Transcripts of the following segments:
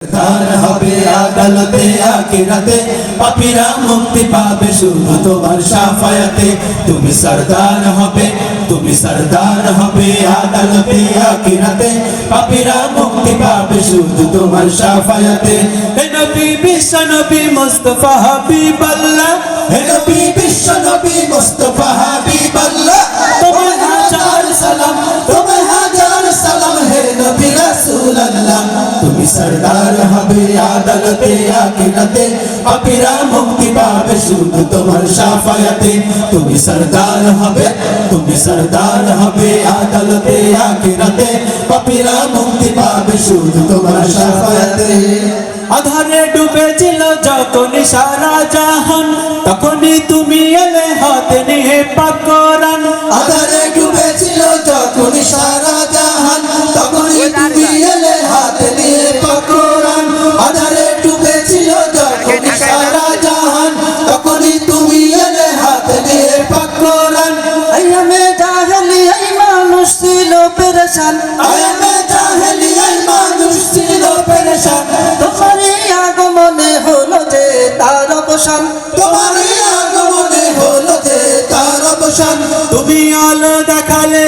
তার হবে আদালতে আখিরাতে, পাপীরা মুক্তি পাবে শুধু তোমার শাফায়াতে। তুমি সরদার হবে, তুমি সরদার হবে আদালতে আখিরাতে, পাপীরা মুক্তি পাবে শুধু তোমার শাফায়াতে। হে নবী বিশ্ব নবী মুস্তাফা হাবিবাল্লাহ, হে নবী বিশ্ব নবী মুস্তাফা হাবিবাল্লাহ, তোমার হাজার সালাম, তোমার হাজার সালাম হে নবী রাসূলুল্লাহ। তুমি সরদার হবে আদালতে আখিরাতে, পাপীরা মুক্তি পাবে শুধু তোমার শাফায়াতে। তুমি সরদার হবে, তুমি সরদার হবে আদালতে আখিরাতে, পাপীরা মুক্তি পাবে শুধু তোমার শাফায়াতে। আধারে ডুবেছিল যখন সারা জাহান, তখনই তুমি এলে হাতে নিয়ে পাক কোরআন। আধারে ডুবেছিল যখন সারা জাহান, তখনই তুমি এলে হাতে নিয়ে পাক কোরআন। আধারে ডুবেছিল যখন সারা জাহান, তখনই তুমি এলে হাতে নিয়ে পাক কোরআন। আইয়ামে জাহেলিয়ায় মানুষ ছিল পেরেশান, আয়ামে জাহেলিয়ায় মানুষ ছিল পেরেশান, তোমারই আগমনে হলো যে তার অবসান। তোমারই আগমনে হলো যে তার অবসান। তুমি আলো দেখালে,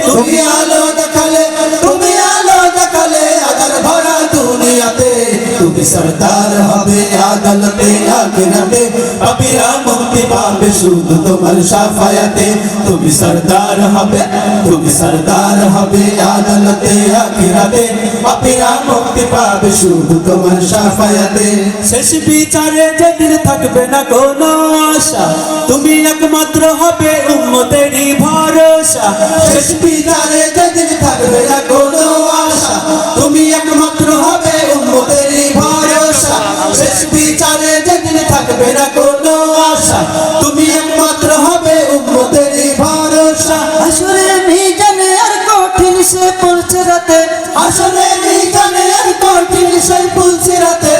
তুমি আলো দেখালে, তুমি আলো দেখালে আধার ভরা দুনিয়াতে। তুমি সরদার হবে আদালতে আখিরাতে, পাপীরা মুক্তি পাবে শুধু তোমার শাফায়াতে। তুমি সরদার হবে, তুমি সরদার হবে আদালতে আখিরাতে, পাপীরা মুক্তি পাবে শুধু তোমার শাফায়াতে। শেষ বিচারে যেদিন থাকবে না কোনো আশা, তুমি একমাত্র হবে উম্মতেরই ভরসা। শেষ বিচারে যেদিন থাকবে না কোনো আশা, তুমি একমাত্র হবে উম্মতেরই ভরসা। শেষ বিচারে যেদিন থাকবে না কোনো আশা, তুমি একমাত্র হবে উম্মতেরই ভরসা। আসরে মিজানে আর কঠিন সে পড়ছে রাতে, আসলে মিজানে আর কঠিন সেই পুলসিরাতে,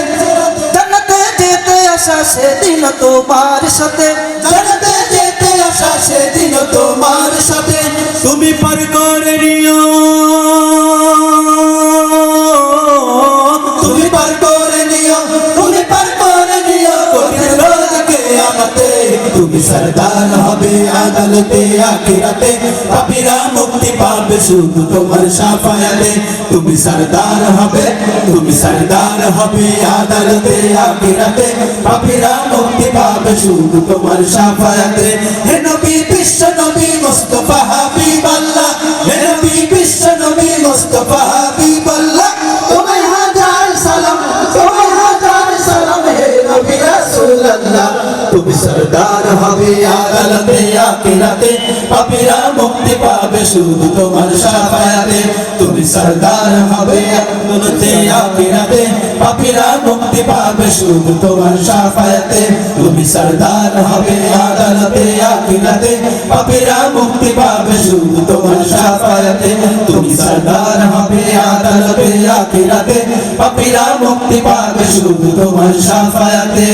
জান্নাতে যেতে আসা সেদিন তোমার সাথে। জান্নাতে যেতে আসা সেদিন তোমার সাথে। তুমি পার করে নিও, তুমি পার করে নিও, তুমি পার করে নিও কঠিন রোজ কিয়ামতে। তুমি সরদার হবে আদালতে আখিরাতে, পাপীরা মুক্তি পাবে শুধু তোমার শাফায়াতে। তুমি সরদার হবে, তুমি সরদার হবে আদালতে আখিরাতে, পাপীরা মুক্তি পাবে শুধু তোমার শাফায়াতে। হে নবী বিশ্ব নবী মুস্তাফা হাবিবাল্লাহ, হে নবী বিশ্ব নবী মুস্তাফা হাবিবাল্লাহ, তোমার হাজার সালাম, তোমার হাজার সালাম হে নবী রাসূলুল্লাহ। তুমি সরদার হবে আদালতে আখিরাতে, পাপীরা মুক্তি পাবে শুধু তোমার শাফায়াতে। তুমি সরদার হবে আদালতে আখিরাতে, পাপীরা মুক্তি পাবে শুধু তোমার শাফায়াতে। তুমি সরদার হবে আদালতে আখিরাতে, পাপীরা মুক্তি পাবে শুধু তোমার শাফায়াতে। তুমি সরদার হবে আদালতে আখিরাতে, পাপীরা মুক্তি পাবে শুধু তোমার শাফায়াতে।